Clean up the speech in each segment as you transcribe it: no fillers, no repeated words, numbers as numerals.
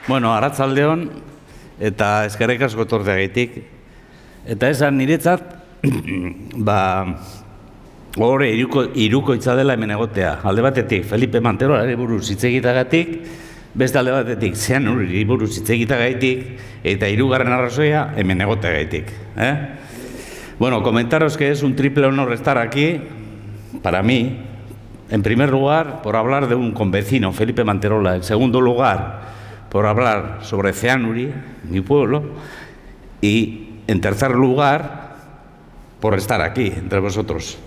Bueno, arratzaldeon eta eskerrik asko etortzeagatik. Eta esan niretzat, hori hirukoitza dela hemen egotea. Alde batetik, Felipe Manterolari buruz hitz egiteagatik, beste alde batetik, Zeanuri buruz hitz egiteagatik, eta hirugarren arrazoia hemen egoteagatik. Bueno, comentaros que es un triple honor estar aquí, para mí, en primer lugar, por hablar de un convecino, Felipe Manterola. En segundo lugar, por hablar sobre Zeanuri, mi pueblo. Y, en tercer lugar, por estar aquí, entre vosotros.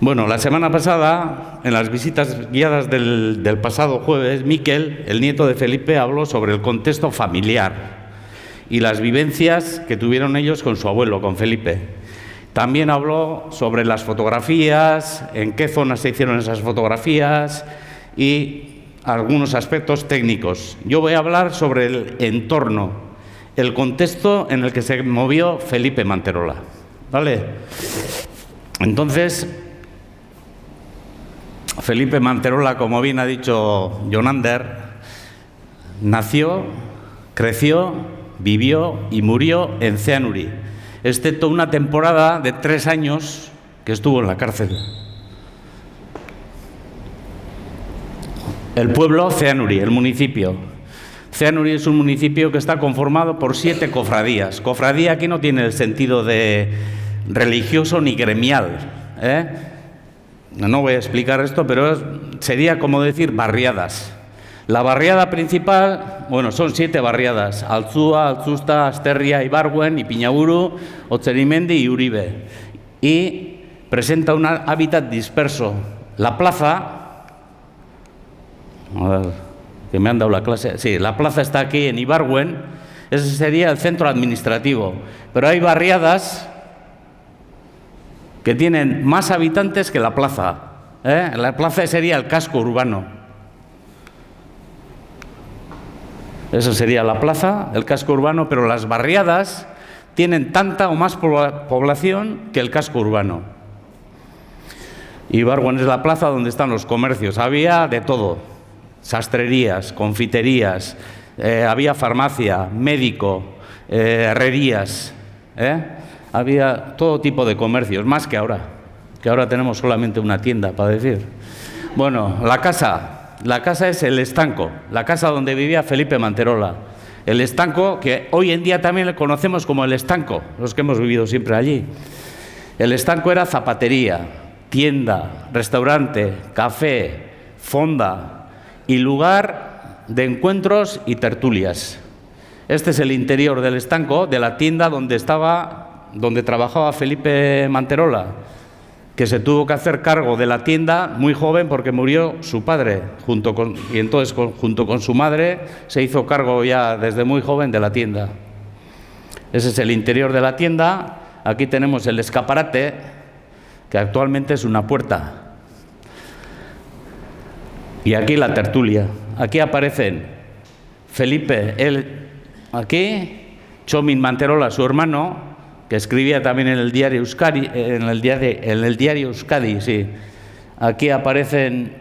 Bueno, la semana pasada, en las visitas guiadas del pasado jueves, Miquel, el nieto de Felipe, habló sobre el contexto familiar y las vivencias que tuvieron ellos con su abuelo, con Felipe. También habló sobre las fotografías, en qué zonas se hicieron esas fotografías y algunos aspectos técnicos. Yo voy a hablar sobre el entorno, el contexto en el que se movió Felipe Manterola. ¿Vale? Entonces, Felipe Manterola, como bien ha dicho Jonander, nació, creció, vivió y murió en Zeanuri, excepto una temporada de 3 años que estuvo en la cárcel. El pueblo Zeanuri, el municipio. Zeanuri es un municipio que está conformado por 7 cofradías. Cofradía aquí no tiene el sentido de religioso ni gremial. No voy a explicar esto, pero sería como decir barriadas. La barriada principal, bueno, son 7 barriadas: Altzua, Altzusta, Asterria, Ibargüen, Ipiñaburu, Otzerimendi y Uribe. Y presenta un hábitat disperso. La plaza, a ver, que me han dado la clase, sí, la plaza está aquí en Ibargüen, ese sería el centro administrativo. Pero hay barriadas que tienen más habitantes que la plaza. La plaza sería el casco urbano. Eso sería la plaza, el casco urbano, pero las barriadas tienen tanta o más población que el casco urbano. Ibargüen es la plaza donde están los comercios. Había de todo: sastrerías, confiterías, había farmacia, médico, herrerías. Había todo tipo de comercios, más que ahora tenemos solamente una tienda, para decir. Bueno, la casa es el estanco, la casa donde vivía Felipe Manterola. El estanco, que hoy en día también le conocemos como el estanco, los que hemos vivido siempre allí. El estanco era zapatería, tienda, restaurante, café, fonda y lugar de encuentros y tertulias. Este es el interior del estanco, de la tienda donde trabajaba Felipe Manterola, que se tuvo que hacer cargo de la tienda muy joven porque murió su padre, junto con su madre se hizo cargo ya desde muy joven de la tienda. Ese es el interior de la tienda. Aquí tenemos el escaparate, que actualmente es una puerta. Y aquí la tertulia. Aquí aparecen Felipe, aquí, Txomin Manterola, su hermano, que escribía también en el diario Euskadi, en el diario Euskadi, sí. Aquí aparecen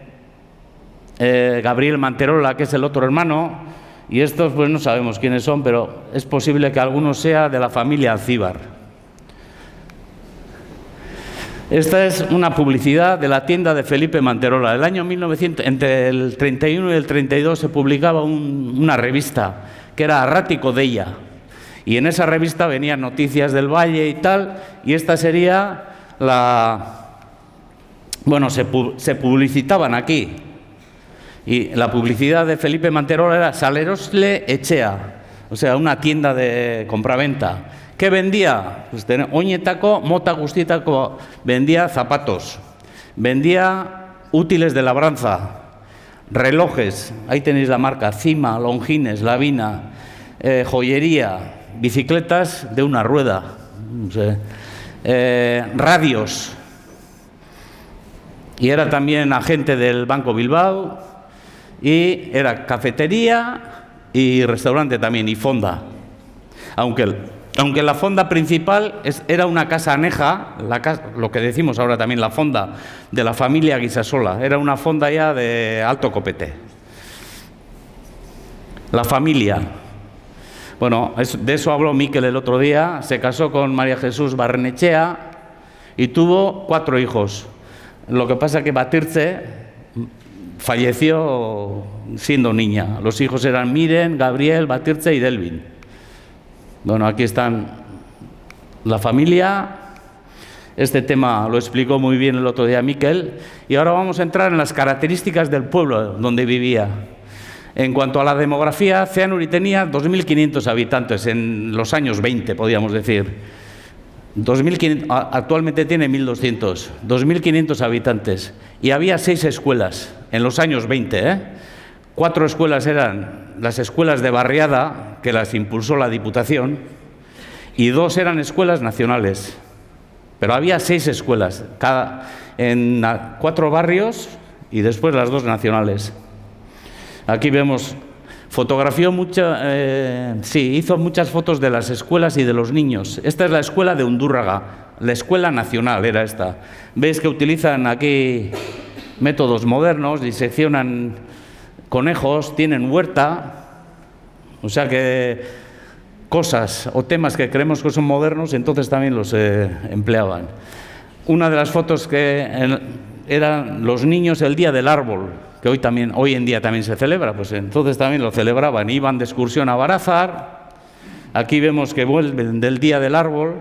Gabriel Manterola, que es el otro hermano, y estos pues no sabemos quiénes son, pero es posible que alguno sea de la familia Alcíbar. Esta es una publicidad de la tienda de Felipe Manterola. El año 1900, entre el 31 y el 32 se publicaba una revista que era Arrático Deia. Y en esa revista venían noticias del valle y tal, y esta sería se publicitaban aquí. Y la publicidad de Felipe Manterola era Salerosle Etxea, o sea, una tienda de compraventa. ¿Qué vendía? Pues oinetako, mota guztietako, vendía zapatos, vendía útiles de labranza, relojes, ahí tenéis la marca, Cima, Longines, Lavina, joyería, bicicletas de una rueda, no sé, radios, y era también agente del Banco Bilbao, y era cafetería y restaurante también, y fonda, aunque la fonda principal era una casa aneja, lo que decimos ahora también la fonda de la familia Guisasola, era una fonda ya de alto copete. La familia. Bueno, de eso habló Mikel el otro día. Se casó con María Jesús Barrenechea y tuvo 4 hijos. Lo que pasa es que Batirtze falleció siendo niña. Los hijos eran Miren, Gabriel, Batirtze y Delvin. Bueno, aquí están la familia. Este tema lo explicó muy bien el otro día Mikel. Y ahora vamos a entrar en las características del pueblo donde vivía. En cuanto a la demografía, Zeanuri tenía 2.500 habitantes en los años 20, podríamos decir. 2.500, actualmente tiene 1.200, 2.500 habitantes. Y había 6 escuelas en los años 20. 4 escuelas eran las escuelas de barriada, que las impulsó la Diputación, y 2 eran escuelas nacionales. Pero había 6 escuelas, en 4 barrios y después las 2 nacionales. Aquí vemos, hizo muchas fotos de las escuelas y de los niños. Esta es la escuela de Undurraga, la escuela nacional era esta. Veis que utilizan aquí métodos modernos, diseccionan conejos, tienen huerta, o sea que cosas o temas que creemos que son modernos, entonces también los empleaban. Una de las fotos que eran los niños el día del árbol, que hoy en día también se celebra, pues entonces también lo celebraban, iban de excursión a Barázar. Aquí vemos que vuelven del día del árbol,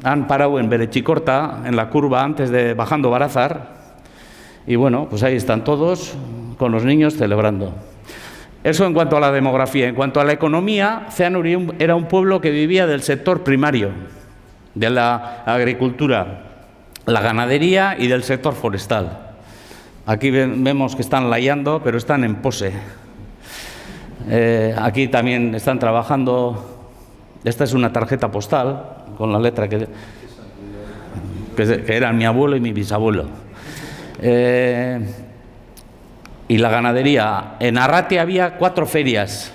han parado en Berechicorta, en la curva antes de bajando Barázar, y bueno, pues ahí están todos con los niños celebrando. Eso en cuanto a la demografía. En cuanto a la economía, Zeanuri era un pueblo que vivía del sector primario, de la agricultura, la ganadería y del sector forestal. Aquí vemos que están layando, pero están en pose. Aquí también están trabajando. Esta es una tarjeta postal con la letra que eran mi abuelo y mi bisabuelo. Y la ganadería. En Arratia había 4 ferias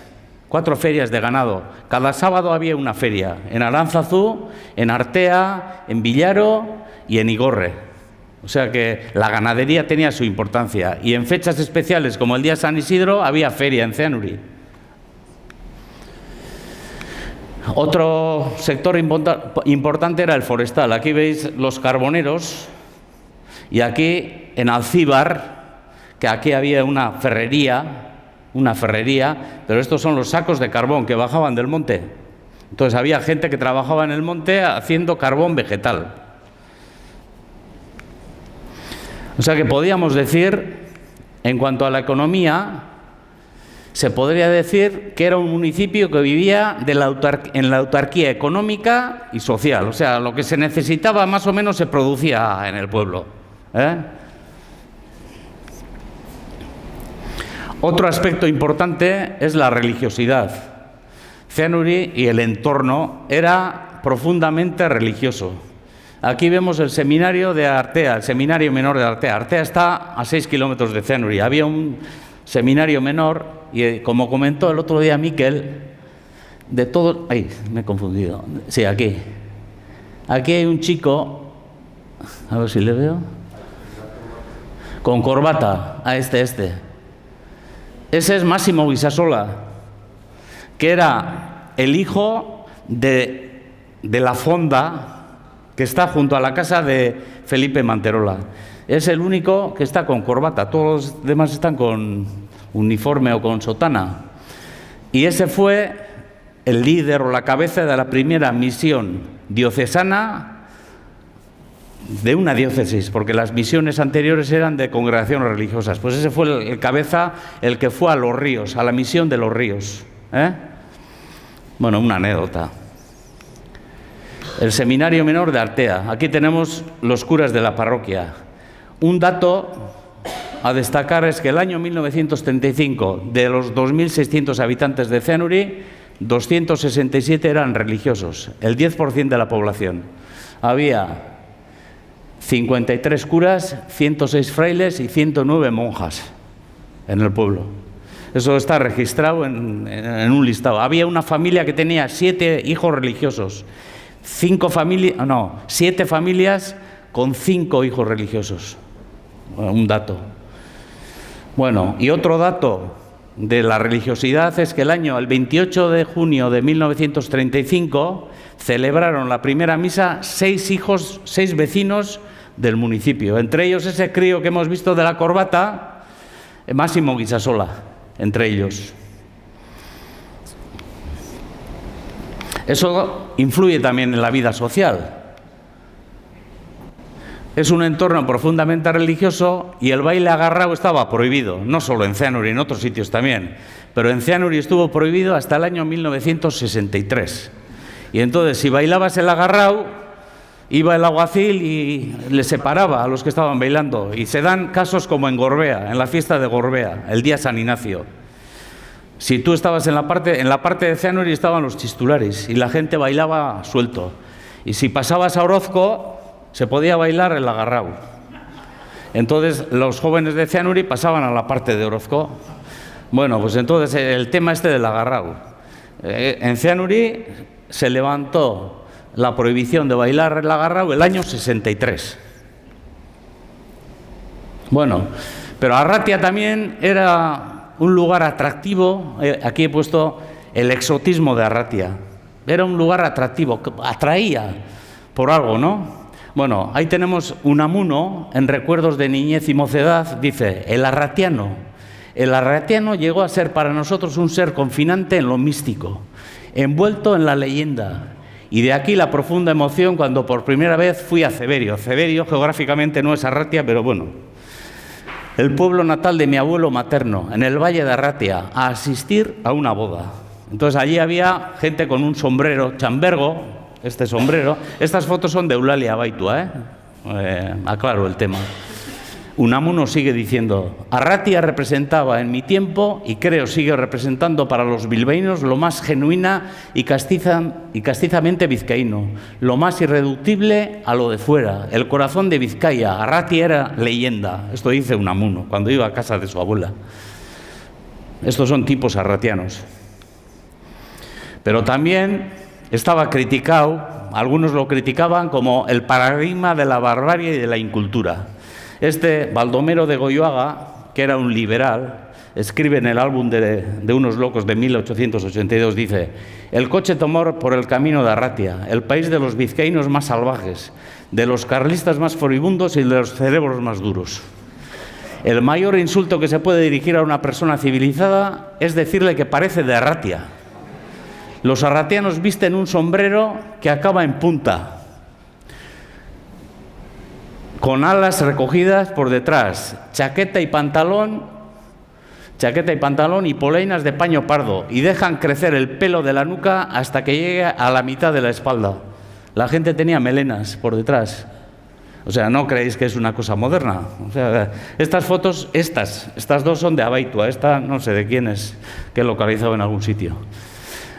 de ganado. Cada sábado había una feria. En Aránzazu, en Artea, en Villaro y en Igorre. O sea que la ganadería tenía su importancia. Y en fechas especiales como el día San Isidro había feria en Zeanuri. Otro sector importante era el forestal. Aquí veis los carboneros y aquí en Alcíbar, que aquí había una ferrería, pero estos son los sacos de carbón que bajaban del monte. Entonces había gente que trabajaba en el monte haciendo carbón vegetal. O sea que podíamos decir, en cuanto a la economía, se podría decir que era un municipio que vivía en la autarquía económica y social. O sea, lo que se necesitaba más o menos se producía en el pueblo. Otro aspecto importante es la religiosidad. Zeanuri y el entorno era profundamente religioso. Aquí vemos el seminario de Artea, el seminario menor de Artea. Artea está a 6 kilómetros de Zeanuri. Había un seminario menor y, como comentó el otro día Mikel, de todo... ¡Ay, me he confundido! Sí, aquí. Aquí hay un chico, a ver si le veo, con corbata, este. Ese es Máximo Guisasola, que era el hijo de la fonda que está junto a la casa de Felipe Manterola. Es el único que está con corbata, todos los demás están con uniforme o con sotana. Y ese fue el líder o la cabeza de la primera misión diocesana de una diócesis, porque las misiones anteriores eran de congregaciones religiosas. Pues ese fue el cabeza, el que fue a Los Ríos, a la misión de Los Ríos. Bueno, una anécdota. El seminario menor de Artea. Aquí tenemos los curas de la parroquia. Un dato a destacar es que el año 1935, de los 2.600 habitantes de Zeanuri, 267 eran religiosos, el 10% de la población. Había 53 curas, 106 frailes y 109 monjas en el pueblo. Eso está registrado en un listado. Había una familia que tenía 7 hijos religiosos. 7 familias con 5 hijos religiosos. Bueno, un dato. Bueno, y otro dato de la religiosidad es que el 28 de junio de 1935, celebraron la primera misa 6 vecinos del municipio. Entre ellos ese crío que hemos visto de la corbata, Máximo Guisasola, entre ellos. Eso influye también en la vida social. Es un entorno profundamente religioso y el baile agarrado estaba prohibido, no solo en Ceanuri, en otros sitios también, pero en Ceanuri estuvo prohibido hasta el año 1963. Y entonces, si bailabas el agarrado, iba el alguacil y le separaba a los que estaban bailando. Y se dan casos como en Gorbea, en la fiesta de Gorbea, el día San Ignacio. Si tú estabas en la parte de Ceanuri estaban los chistulares y la gente bailaba suelto. Y si pasabas a Orozco, se podía bailar el agarrao. Entonces los jóvenes de Ceanuri pasaban a la parte de Orozco. Bueno, pues entonces el tema del agarrao. En Ceanuri se levantó la prohibición de bailar el agarrao el año 63. Bueno, pero Arratia también era un lugar atractivo. Aquí he puesto el exotismo de Arratia. Era un lugar atractivo, que atraía por algo, ¿no? Bueno, ahí tenemos Unamuno, en recuerdos de niñez y mocedad, dice, el arratiano llegó a ser para nosotros un ser confinante en lo místico, envuelto en la leyenda, y de aquí la profunda emoción cuando por primera vez fui a Ceberio. Ceberio geográficamente no es Arratia, pero bueno, el pueblo natal de mi abuelo materno, en el valle de Arratia, a asistir a una boda. Entonces allí había gente con un sombrero chambergo, este sombrero. Estas fotos son de Eulalia Baitua, aclaro el tema. Unamuno sigue diciendo, Arratia representaba en mi tiempo, y creo sigue representando para los bilbaínos, lo más genuina y castizamente vizcaíno, lo más irreductible a lo de fuera, el corazón de Vizcaya. Arratia era leyenda, esto dice Unamuno, cuando iba a casa de su abuela. Estos son tipos arratianos. Pero también estaba criticado, algunos lo criticaban como el paradigma de la barbarie y de la incultura. Baldomero de Goyoaga, que era un liberal, escribe en el álbum de unos locos de 1882, dice, el coche tomó por el camino de Arratia, el país de los vizcaínos más salvajes, de los carlistas más furibundos y de los cerebros más duros. El mayor insulto que se puede dirigir a una persona civilizada es decirle que parece de Arratia. Los arratianos visten un sombrero que acaba en punta, con alas recogidas por detrás, chaqueta y pantalón y polainas de paño pardo, y dejan crecer el pelo de la nuca hasta que llegue a la mitad de la espalda. La gente tenía melenas por detrás. O sea, no creéis que es una cosa moderna. O sea, estas fotos, estas dos son de Abaitua, esta no sé de quién es, que he localizado en algún sitio.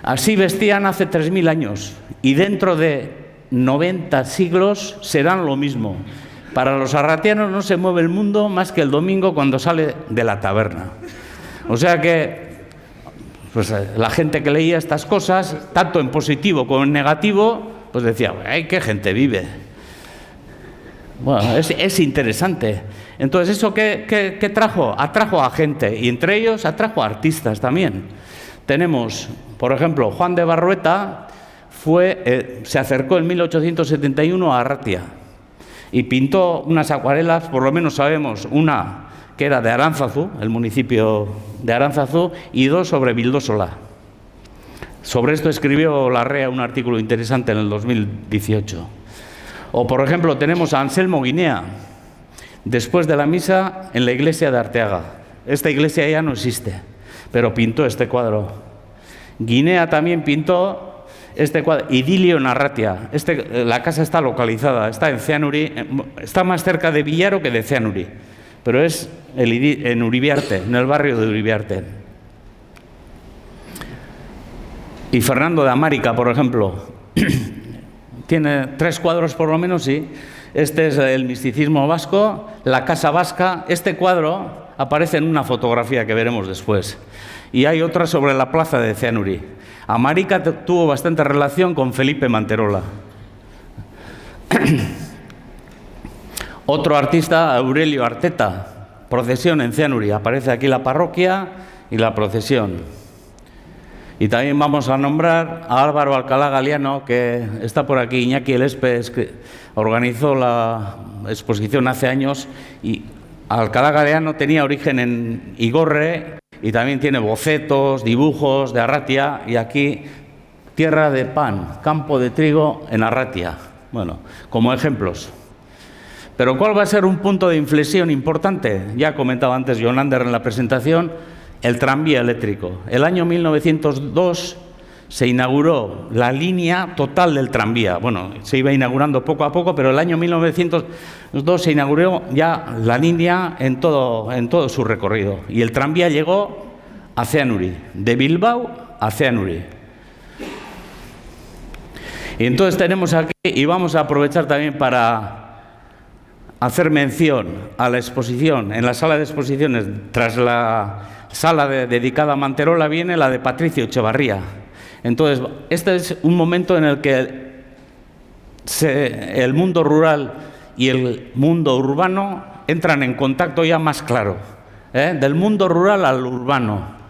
Así vestían hace 3000 años y dentro de 90 siglos serán lo mismo. Para los arratianos no se mueve el mundo más que el domingo cuando sale de la taberna. O sea que pues, la gente que leía estas cosas, tanto en positivo como en negativo, pues decía, ¡ay, qué gente vive! Bueno, es interesante. Entonces, ¿eso qué trajo? Atrajo a gente y entre ellos atrajo a artistas también. Tenemos, por ejemplo, Juan de Barrueta se acercó en 1871 a Arratia y pintó unas acuarelas, por lo menos sabemos una que era de Aránzazu, el municipio de Aránzazu, y dos sobre Vildósola. Sobre esto escribió Larrea un artículo interesante en el 2018. O, por ejemplo, tenemos a Anselmo Guinea, después de la misa en la iglesia de Arteaga. Esta iglesia ya no existe, pero pintó este cuadro. Guinea también pintó este cuadro, Idilio en Arratia. La casa está localizada, está en Ceanuri, está más cerca de Villaro que de Ceanuri, pero es en Uribiarte, en el barrio de Uribiarte. Y Fernando de Amárica, por ejemplo, tiene 3 cuadros por lo menos, sí. Este es el misticismo vasco, la casa vasca. Este cuadro aparece en una fotografía que veremos después. Y hay otra sobre la plaza de Ceanuri. Amárica tuvo bastante relación con Felipe Manterola. Otro artista, Aurelio Arteta, procesión en Ceanuri. Aparece aquí la parroquia y la procesión. Y también vamos a nombrar a Álvaro Alcalá Galiano, que está por aquí, Iñaki Elespes, que organizó la exposición hace años, y Alcalá Galiano tenía origen en Igorre y también tiene bocetos, dibujos de Arratia, y aquí tierra de pan, campo de trigo en Arratia. Bueno, como ejemplos. Pero ¿cuál va a ser un punto de inflexión importante? Ya comentaba antes Jonander en la presentación, el tranvía eléctrico. El año 1902 se inauguró la línea total del tranvía. Bueno, se iba inaugurando poco a poco, pero el año 1902 se inauguró ya la línea en todo su recorrido. Y el tranvía llegó a Ceanuri, de Bilbao a Ceanuri. Y entonces tenemos aquí, y vamos a aprovechar también para hacer mención a la exposición, en la sala de exposiciones, tras la sala dedicada a Manterola, viene la de Patricio Echevarría. Entonces, este es un momento en el que el mundo rural y el mundo urbano entran en contacto ya más claro, del mundo rural al urbano.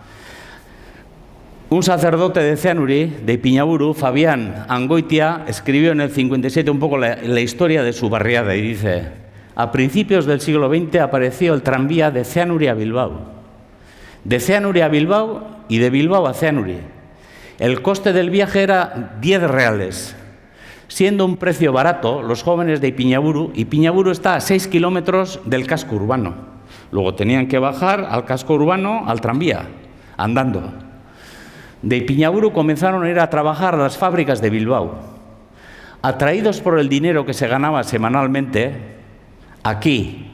Un sacerdote de Ceanuri, de Ipiñaburu, Fabián Angoitia, escribió en el 57 un poco la historia de su barriada y dice: a principios del siglo XX apareció el tranvía de Ceanuri a Bilbao, de Ceanuri a Bilbao y de Bilbao a Ceanuri. El coste del viaje era 10 reales. Siendo un precio barato, los jóvenes de Ipiñaburu está a 6 kilómetros del casco urbano. Luego tenían que bajar al casco urbano, al tranvía, andando. De Ipiñaburu comenzaron a ir a trabajar a las fábricas de Bilbao. Atraídos por el dinero que se ganaba semanalmente, aquí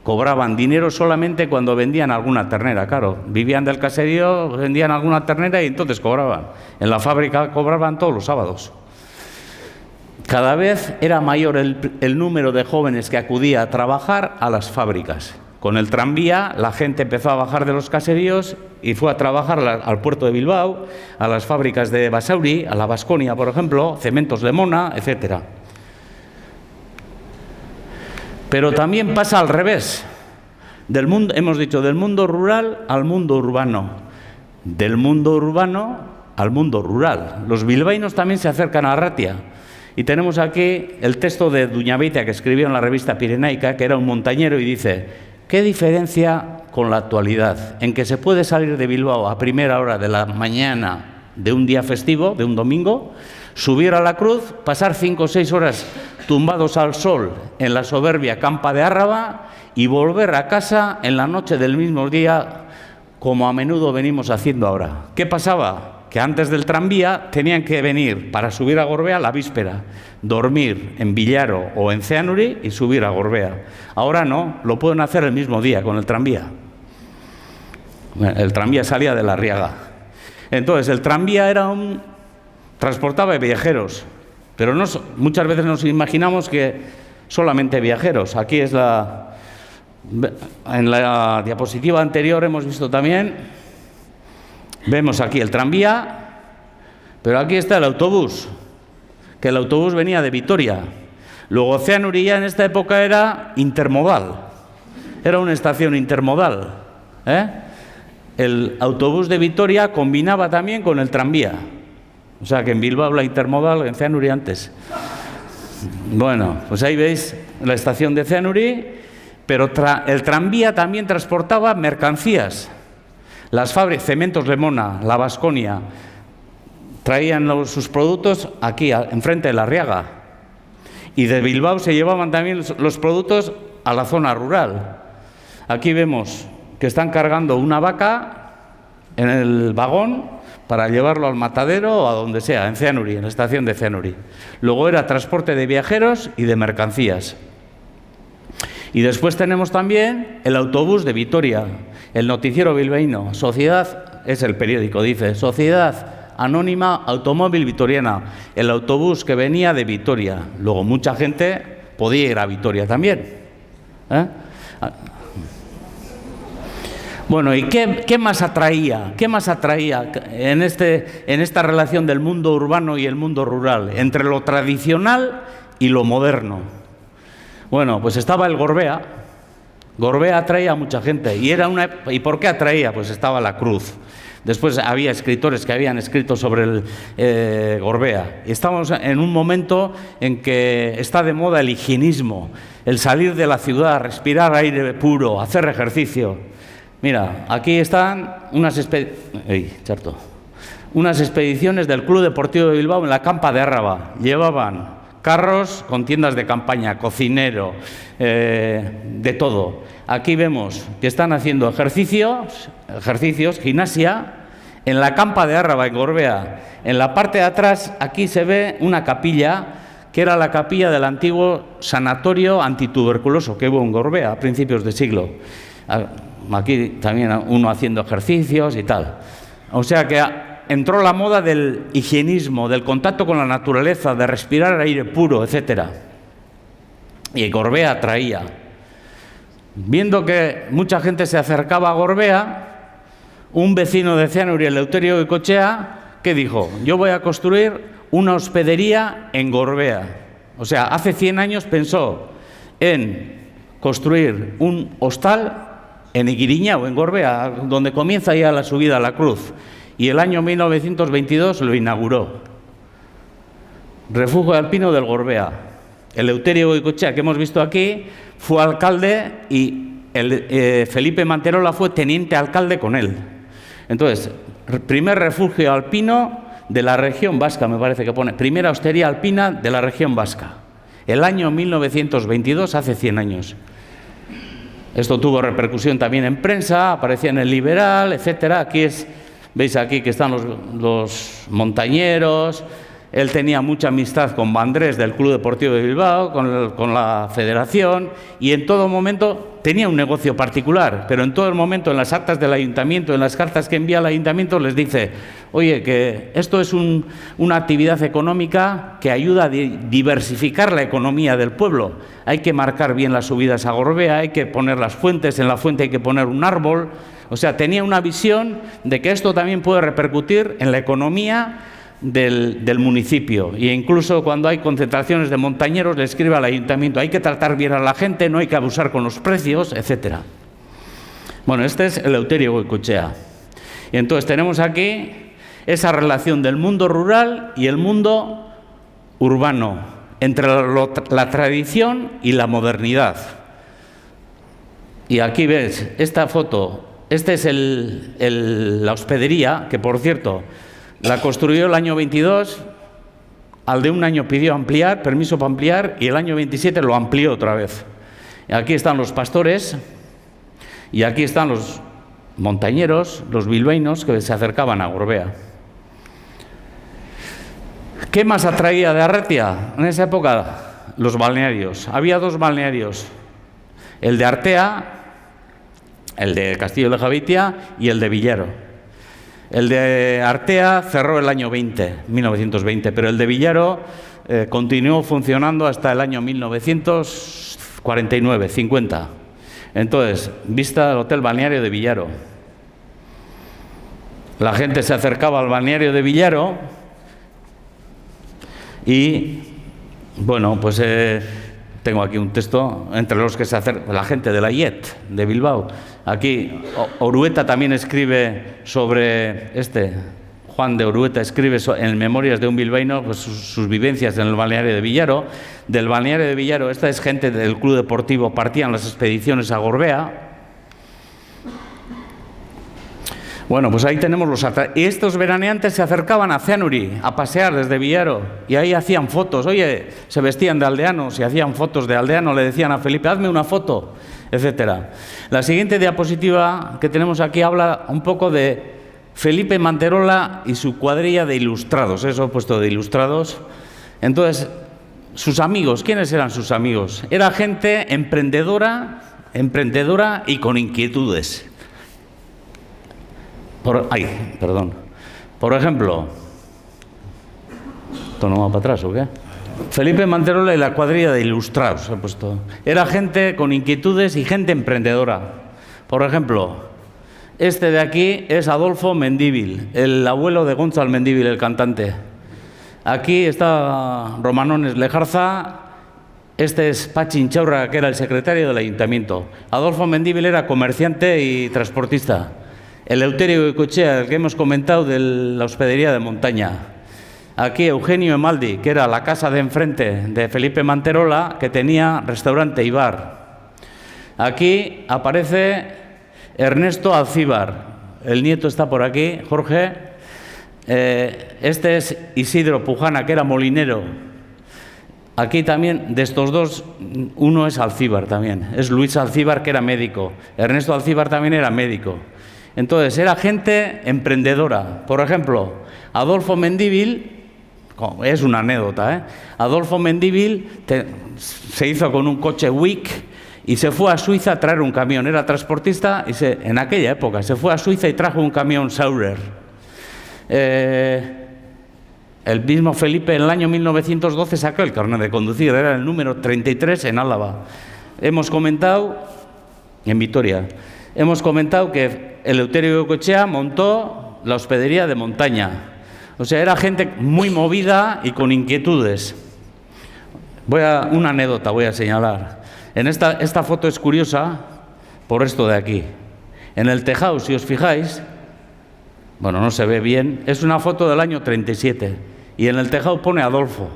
cobraban dinero solamente cuando vendían alguna ternera, claro. Vivían del caserío, vendían alguna ternera y entonces cobraban. En la fábrica cobraban todos los sábados. Cada vez era mayor el número de jóvenes que acudía a trabajar a las fábricas. Con el tranvía la gente empezó a bajar de los caseríos y fue a trabajar al puerto de Bilbao, a las fábricas de Basauri, a la Baskonia, por ejemplo, Cementos Lemona, etc. Pero también pasa al revés. Hemos dicho, del mundo rural al mundo urbano. Del mundo urbano al mundo rural. Los bilbaínos también se acercan a Arratia. Y tenemos aquí el texto de Duñabeitia, que escribió en la revista Pirenaica, que era un montañero, y dice: ¿qué diferencia con la actualidad? En que se puede salir de Bilbao a primera hora de la mañana de un día festivo, de un domingo, subir a la cruz, pasar 5 o 6 horas tumbados al sol en la soberbia campa de Árraba y volver a casa en la noche del mismo día, como a menudo venimos haciendo ahora. ¿Qué pasaba? Que antes del tranvía tenían que venir para subir a Gorbea la víspera, dormir en Villaro o en Ceanuri y subir a Gorbea. Ahora no, lo pueden hacer el mismo día con el tranvía. El tranvía salía de La Riaga. Entonces, el tranvía transportaba viajeros, pero muchas veces nos imaginamos que solamente viajeros. Aquí es en la diapositiva anterior hemos visto también. Vemos aquí el tranvía, pero aquí está el autobús, que el autobús venía de Vitoria. Luego Ceanuri ya en esta época era intermodal, era una estación intermodal. El autobús de Vitoria combinaba también con el tranvía. O sea que en Bilbao la intermodal, en Ceanuri antes. Bueno, pues ahí veis la estación de Ceanuri, pero el tranvía también transportaba mercancías. Las fábricas, Cementos Lemona, la Baskonia, traían sus productos aquí, enfrente de La Riaga. Y de Bilbao se llevaban también los productos a la zona rural. Aquí vemos que están cargando una vaca en el vagón para llevarlo al matadero o a donde sea, en Ceanuri, en la estación de Ceanuri. Luego era transporte de viajeros y de mercancías. Y después tenemos también el autobús de Vitoria, el noticiero bilbaíno. Sociedad, es el periódico, dice, Sociedad Anónima Automóvil Vitoriana, el autobús que venía de Vitoria. Luego mucha gente podía ir a Vitoria también. Bueno, ¿y qué más atraía? ¿Qué más atraía en esta relación del mundo urbano y el mundo rural, entre lo tradicional y lo moderno? Bueno, pues estaba el Gorbea, Gorbea atraía a mucha gente. ¿Y por qué atraía? Pues estaba la cruz. Después había escritores que habían escrito sobre el Gorbea. Y estamos en un momento en que está de moda el higienismo, el salir de la ciudad, respirar aire puro, hacer ejercicio. Mira, aquí están unas expediciones del Club Deportivo de Bilbao en la Campa de Árraba. Llevaban carros con tiendas de campaña, cocinero, de todo. Aquí vemos que están haciendo ejercicios, gimnasia, en la Campa de Árraba, en Gorbea. En la parte de atrás, aquí se ve una capilla, que era la capilla del antiguo sanatorio antituberculoso que hubo en Gorbea a principios de siglo. Aquí también uno haciendo ejercicios y tal. O sea que entró la moda del higienismo, del contacto con la naturaleza, de respirar aire puro, etc. Y Gorbea atraía. Viendo que mucha gente se acercaba a Gorbea, un vecino de Cianuri, Eleuterio Goicoechea, que dijo: yo voy a construir una hospedería en Gorbea. O sea, hace 100 años pensó en construir un hostal en Iguiriña o en Gorbea, donde comienza ya la subida a la cruz. Y el año 1922 lo inauguró. Refugio alpino del Gorbea. Eleuterio Goicoechea, que hemos visto aquí, fue alcalde y Felipe Manterola fue teniente alcalde con él. Entonces, primer refugio alpino de la región vasca, me parece que pone, primera hostería alpina de la región vasca. El año 1922, hace 100 años. Esto tuvo repercusión también en prensa, aparecía en El Liberal, etcétera. Veis aquí que están los montañeros. Él tenía mucha amistad con Vandrés del Club Deportivo de Bilbao, con la federación, y en todo momento tenía un negocio particular, pero en todo el momento, en las actas del ayuntamiento, en las cartas que envía al ayuntamiento, les dice: oye, que esto es una actividad económica que ayuda a diversificar la economía del pueblo. Hay que marcar bien las subidas a Gorbea, hay que poner las fuentes, en la fuente hay que poner un árbol. O sea, tenía una visión de que esto también puede repercutir en la economía del municipio, e incluso cuando hay concentraciones de montañeros le escribe al ayuntamiento: hay que tratar bien a la gente, no hay que abusar con los precios, etcétera. Bueno, este es Eleuterio Goicoechea. Y entonces tenemos aquí esa relación del mundo rural y el mundo urbano, entre la tradición y la modernidad. Y aquí ves esta foto. Esta es la hospedería, que por cierto la construyó el año 22, al de un año pidió ampliar, permiso para ampliar, y el año 27 lo amplió otra vez. Y aquí están los pastores, y aquí están los montañeros, los bilbaínos que se acercaban a Gorbea. ¿Qué más atraía de Arratia en esa época? Los balnearios. Había 2 balnearios, el de Artea, el de Castillo de Javitia, y el de Villaro. El de Artea cerró el año 1920, pero el de Villaro continuó funcionando hasta el año 1949, 50. Entonces, vista del Hotel Balneario de Villaro. La gente se acercaba al balneario de Villaro y, bueno, pues tengo aquí un texto entre los que se acerca la gente de la IET de Bilbao. Aquí Orueta también escribe sobre Juan de Orueta escribe en Memorias de un bilbaíno pues, sus vivencias en el balneario de Villaro. Del balneario de Villaro, esta es gente del Club Deportivo, partían las expediciones a Gorbea. Bueno, pues ahí tenemos y estos veraneantes se acercaban a Cianuri a pasear desde Villaro y ahí hacían fotos. Oye, se vestían de aldeanos y hacían fotos de aldeano, le decían a Felipe: hazme una foto, etcétera. La siguiente diapositiva que tenemos aquí habla un poco de Felipe Manterola y su cuadrilla de ilustrados. Eso he puesto de ilustrados. Entonces, sus amigos, ¿quiénes eran sus amigos? Era gente emprendedora y con inquietudes. Por ejemplo, ¿esto no va para atrás o qué? Felipe Manterola y la cuadrilla de ilustrados he puesto. Era gente con inquietudes y gente emprendedora. Por ejemplo, este de aquí es Adolfo Mendívil, el abuelo de Gonzalo Mendívil, el cantante. Aquí está Romanones Lejarza Este es Pachi Inchaurra, que era el secretario del ayuntamiento. Adolfo Mendívil era comerciante y transportista. Eleuterio Goicoechea, el que hemos comentado, de la hospedería de montaña. Aquí Eugenio Emaldi, que era la casa de enfrente de Felipe Manterola, que tenía restaurante y bar. Aquí aparece Ernesto Alcíbar. El nieto está por aquí, Jorge. Este es Isidro Pujana, que era molinero. Aquí también, de estos dos, uno es Alcíbar también. Es Luis Alcíbar, que era médico. Ernesto Alcíbar también era médico. Entonces, era gente emprendedora. Por ejemplo, Adolfo Mendívil, es una anécdota, ¿eh? Adolfo Mendívil se hizo con un coche Wick y se fue a Suiza a traer un camión. Era transportista y en aquella época se fue a Suiza y trajo un camión Saurer. El mismo Felipe en el año 1912 sacó el carnet de conducir, era el número 33 en Álava. Hemos comentado, en Vitoria, hemos comentado que Eleuterio Goicoechea montó la hospedería de montaña. O sea, era gente muy movida y con inquietudes. Una anécdota voy a señalar. Esta foto es curiosa por esto de aquí. En el tejado, si os fijáis, bueno, no se ve bien, es una foto del año 37. Y en el tejado pone Adolfo.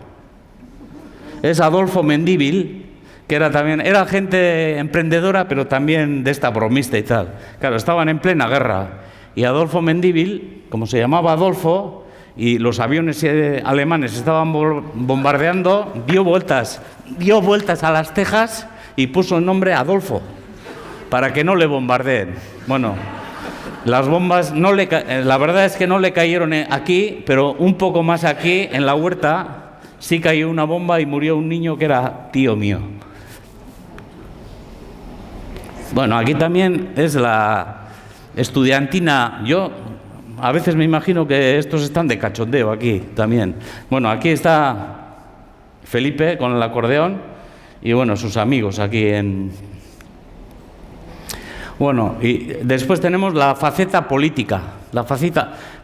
Es Adolfo Mendívil, que era gente emprendedora, pero también de esta bromista y tal. Claro, estaban en plena guerra. Y Adolfo Mendívil, como se llamaba Adolfo, y los aviones alemanes estaban bombardeando, dio vueltas a las tejas y puso el nombre Adolfo, para que no le bombardeen. Bueno, las bombas, la verdad es que no le cayeron aquí, pero un poco más aquí, en la huerta, sí cayó una bomba y murió un niño que era tío mío. Bueno, aquí también es la estudiantina. Yo a veces me imagino que estos están de cachondeo aquí también. Bueno, aquí está Felipe con el acordeón y bueno, sus amigos aquí en... Bueno, y después tenemos la faceta política.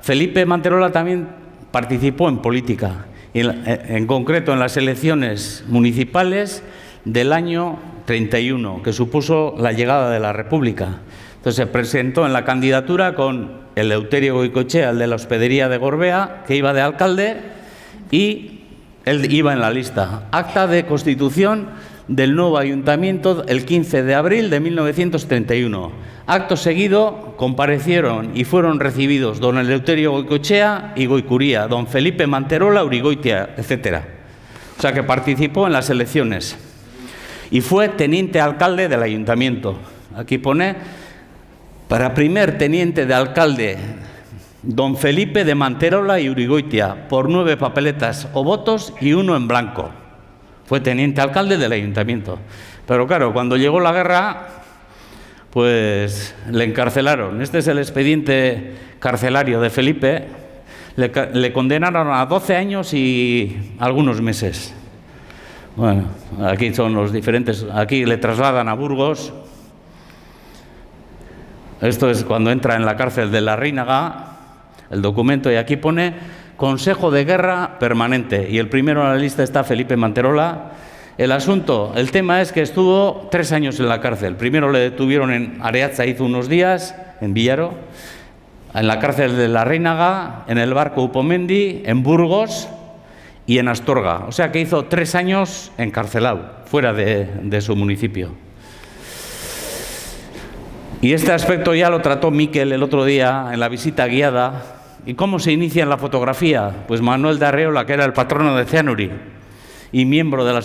Felipe Manterola también participó en política, en concreto en las elecciones municipales del año 31, que supuso la llegada de la República. Entonces se presentó en la candidatura con Eleuterio Goicoechea, el de la hospedería de Gorbea, que iba de alcalde, y él iba en la lista. Acta de constitución del nuevo ayuntamiento el 15 de abril de 1931. Acto seguido comparecieron y fueron recibidos don Eleuterio Goicoechea y Goicuría, don Felipe Manterola, Urigoitia, etc. O sea que participó en las elecciones y fue teniente alcalde del ayuntamiento. Aquí pone, para primer teniente de alcalde, don Felipe de Manterola y Urigoitia, por 9 papeletas o votos y 1 en blanco. Fue teniente alcalde del ayuntamiento. Pero claro, cuando llegó la guerra, pues le encarcelaron. Este es el expediente carcelario de Felipe. Le condenaron a 12 años y algunos meses. Bueno, aquí son los diferentes. Aquí le trasladan a Burgos. Esto es cuando entra en la cárcel de La Reinaga, el documento, y aquí pone Consejo de Guerra Permanente, y el primero en la lista está Felipe Manterola. El tema es que estuvo 3 años en la cárcel. Primero le detuvieron en Areaza, hizo unos días, en Villaro, en la cárcel de La Reinaga, en el barco Upomendi, en Burgos y en Astorga. O sea que hizo 3 años encarcelado, fuera de su municipio. Y este aspecto ya lo trató Miquel el otro día en la visita guiada. ¿Y cómo se inicia en la fotografía? Pues Manuel de Arreola, que era el patrono de Ceanuri y miembro de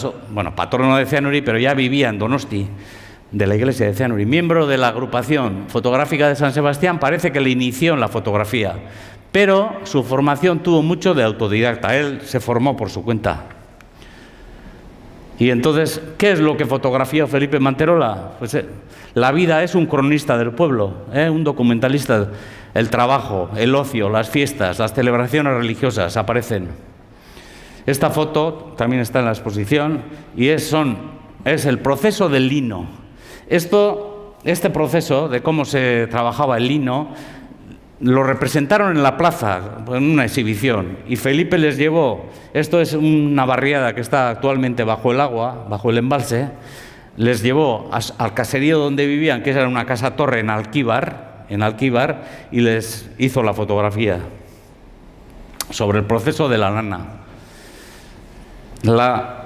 patrono de Ceanuri, pero ya vivía en Donosti, de la iglesia de Ceanuri, miembro de la agrupación fotográfica de San Sebastián, parece que le inició en la fotografía, pero su formación tuvo mucho de autodidacta, él se formó por su cuenta. Y entonces, ¿qué es lo que fotografió Felipe Manterola? Pues la vida, es un cronista del pueblo, un documentalista. El trabajo, el ocio, las fiestas, las celebraciones religiosas aparecen. Esta foto también está en la exposición y es el proceso del lino. Este proceso de cómo se trabajaba el lino lo representaron en la plaza, en una exhibición, y Felipe les llevó, esto es una barriada que está actualmente bajo el agua, bajo el embalse, les llevó al caserío donde vivían, que era una casa-torre en Alquíbar, y les hizo la fotografía sobre el proceso de la lana.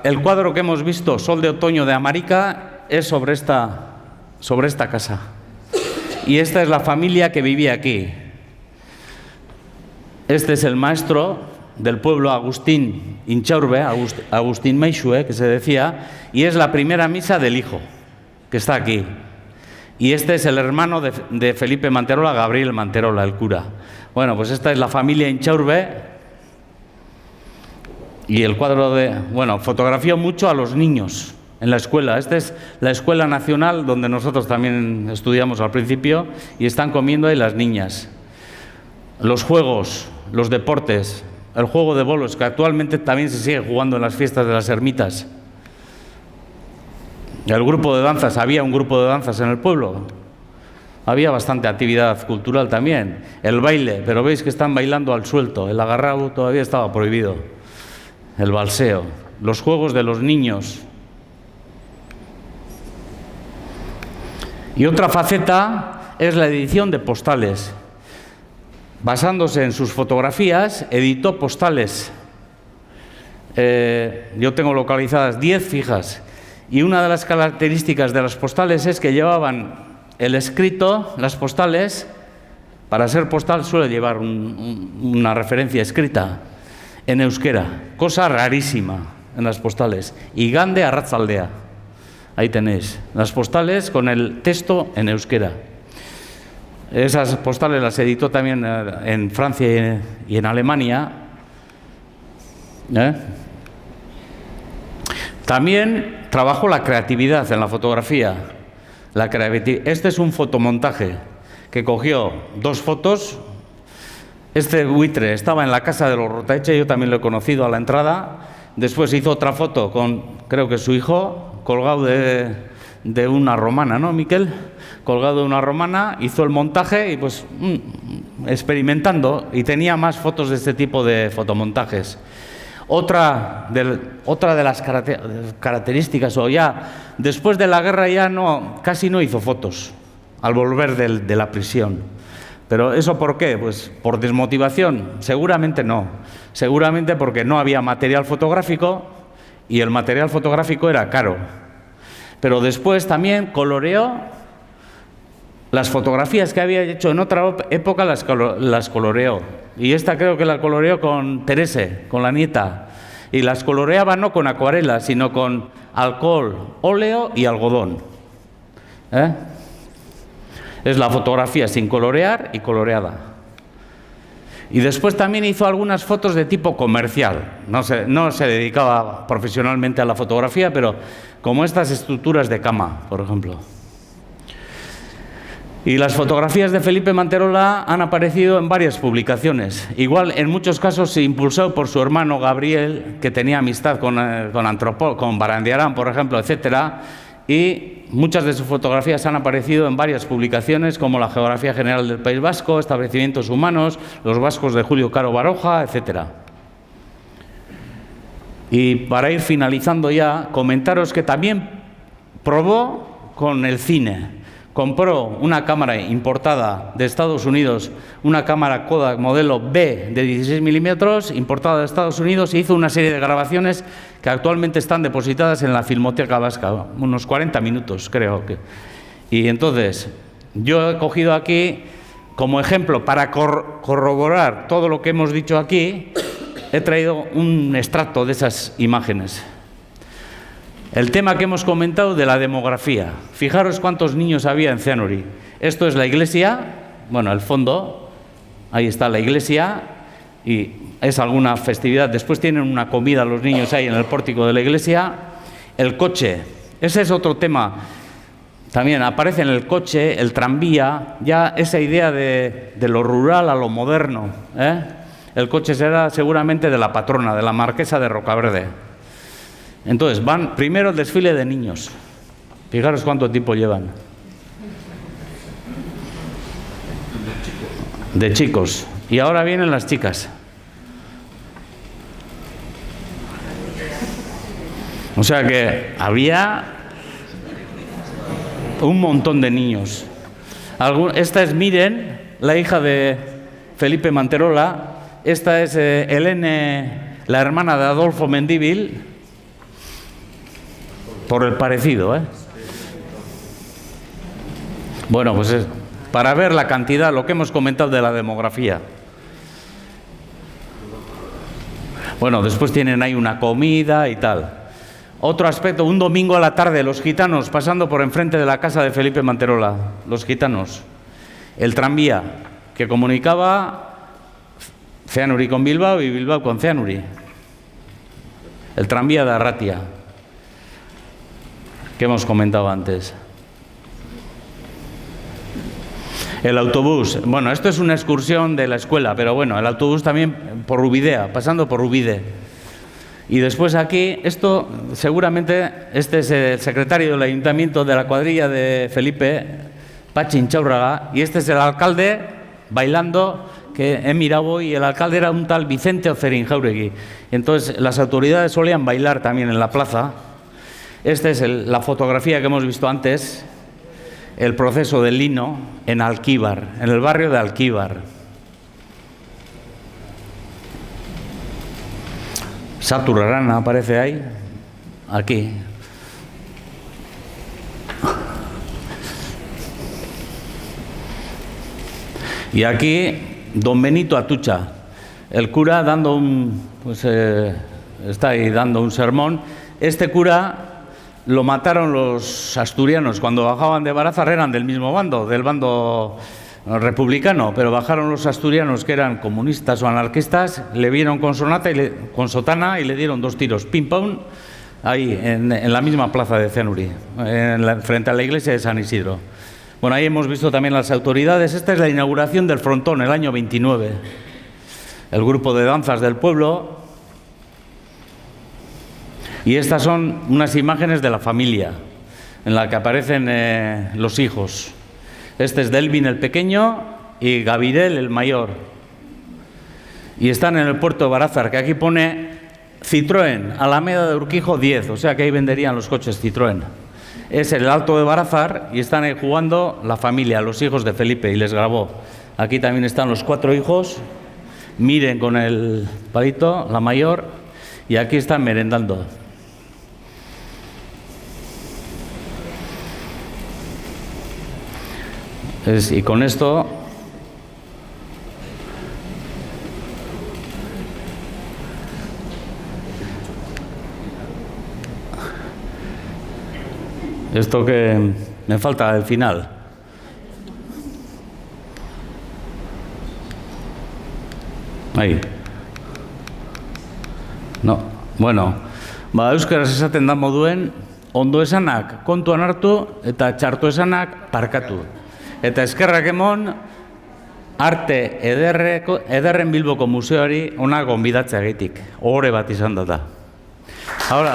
El cuadro que hemos visto, Sol de Otoño de Amarica, es sobre esta casa. Y esta es la familia que vivía aquí. Este es el maestro del pueblo, Agustín Inchaurbe, Agustín Meixue, que se decía, y es la primera misa del hijo, que está aquí. Y este es el hermano de Felipe Manterola, Gabriel Manterola, el cura. Bueno, pues esta es la familia Inchaurbe, y el cuadro fotografió mucho a los niños en la escuela. Esta es la Escuela Nacional, donde nosotros también estudiamos al principio, y están comiendo ahí las niñas. Los juegos, los deportes, el juego de bolos, que actualmente también se sigue jugando en las fiestas de las ermitas. El grupo de danzas, había un grupo de danzas en el pueblo. Había bastante actividad cultural también. El baile, pero veis que están bailando al suelto. El agarrado todavía estaba prohibido. El balseo. Los juegos de los niños. Y otra faceta es la edición de postales. Basándose en sus fotografías, editó postales. Yo tengo localizadas 10 fijas. Y una de las características de las postales es que llevaban el escrito, las postales, para ser postal suele llevar una referencia escrita en euskera, cosa rarísima en las postales. Igande arratzaldea, ahí tenéis, las postales con el texto en euskera. Esas postales las editó también en Francia y en Alemania. También trabajó la creatividad en la fotografía. Este es un fotomontaje que cogió 2 fotos. Este buitre estaba en la casa de los Rotaeche, yo también lo he conocido a la entrada. Después hizo otra foto con, creo que su hijo, colgado de una romana, ¿no, Miquel? Colgado de una romana, hizo el montaje y pues experimentando, y tenía más fotos de este tipo de fotomontajes. Otra de las características, o ya después de la guerra ya casi no hizo fotos al volver de la prisión. ¿Pero eso por qué? Pues por desmotivación, seguramente no. Seguramente porque no había material fotográfico y el material fotográfico era caro. Pero después también coloreó las fotografías que había hecho en otra época, las coloreó. Y esta creo que la coloreó con Terese, con la nieta. Y las coloreaba no con acuarela, sino con alcohol, óleo y algodón. Es la fotografía sin colorear y coloreada. Y después también hizo algunas fotos de tipo comercial. No se dedicaba profesionalmente a la fotografía, pero como estas estructuras de cama, por ejemplo. Y las fotografías de Felipe Manterola han aparecido en varias publicaciones. Igual, en muchos casos, se impulsó por su hermano Gabriel, que tenía amistad con Barandiarán, por ejemplo, etcétera. Y muchas de sus fotografías han aparecido en varias publicaciones, como la Geografía General del País Vasco, Establecimientos Humanos, Los Vascos de Julio Caro Baroja, etcétera. Y para ir finalizando ya, comentaros que también probó con el cine. Compró una cámara importada de Estados Unidos, una cámara Kodak modelo B de 16 milímetros, importada de Estados Unidos, e hizo una serie de grabaciones que actualmente están depositadas en la Filmoteca Vasca, unos 40 minutos creo que. Y entonces, yo he cogido aquí, como ejemplo, para corroborar todo lo que hemos dicho aquí, he traído un extracto de esas imágenes. El tema que hemos comentado de la demografía. Fijaros cuántos niños había en Cianuri. Esto es la iglesia, bueno, el fondo, ahí está la iglesia, y es alguna festividad. Después tienen una comida los niños ahí en el pórtico de la iglesia. El coche, ese es otro tema. También aparece en el coche, el tranvía, ya esa idea de lo rural a lo moderno. El coche será seguramente de la patrona, de la marquesa de Rocaverde. Entonces, van primero el desfile de niños. Fijaros cuánto tiempo llevan. de chicos. Y ahora vienen las chicas. O sea que había un montón de niños. Esta es Miren, la hija de Felipe Manterola. Esta es Helene, la hermana de Adolfo Mendívil. Por el parecido, ¿eh? Bueno, pues es para ver la cantidad, lo que hemos comentado de la demografía. Bueno, después tienen ahí una comida y tal. Otro aspecto, un domingo a la tarde, los gitanos pasando por enfrente de la casa de Felipe Manterola. Los gitanos. El tranvía que comunicaba Ceanuri con Bilbao y Bilbao con Ceanuri. El tranvía de Arratia, que hemos comentado antes. El autobús, bueno, esto es una excursión de la escuela, pero bueno, el autobús también por Rubidea, pasando por Rubide. Y después aquí, esto seguramente, este es el secretario del ayuntamiento de la cuadrilla de Felipe, Patxi Chaurraga, y este es el alcalde bailando, que he mirado hoy, y el alcalde era un tal Vicente Ocerín Jauregui. Entonces las autoridades solían bailar también en la plaza. Esta es la fotografía que hemos visto antes, el proceso del lino en Alquíbar, en el barrio de Alquíbar. Saturrarana aparece ahí, aquí. Y aquí, don Benito Atucha, el cura dando está ahí dando un sermón. Este cura lo mataron los asturianos. Cuando bajaban de Barázar eran del mismo bando, del bando republicano, pero bajaron los asturianos que eran comunistas o anarquistas, le vieron con sotana y le dieron 2 tiros, pim pam, ahí en la misma plaza de Ceanuri, frente a la iglesia de San Isidro. Bueno, ahí hemos visto también las autoridades. Esta es la inauguración del frontón, el año 29. El grupo de danzas del pueblo. Y estas son unas imágenes de la familia, en la que aparecen los hijos. Este es Delvin el pequeño y Gavirel el mayor. Y están en el puerto de Barázar, que aquí pone Citroën, Alameda de Urquijo 10, o sea que ahí venderían los coches Citroën. Es el Alto de Barázar y están ahí jugando la familia, los hijos de Felipe, y les grabó. Aquí también están los 4 hijos, Miren con el palito, la mayor, y aquí están merendando. Y con esto que me falta el final. Ahí. No, bueno, euskaraz esaten da moduen, ondo esanak kontuan hartu eta txarto esanak parkatu. Eta eskerrak emon arte ederren Bilboko museoari ona gonbidatzea gaitik. Ohore bat izan da. Ahora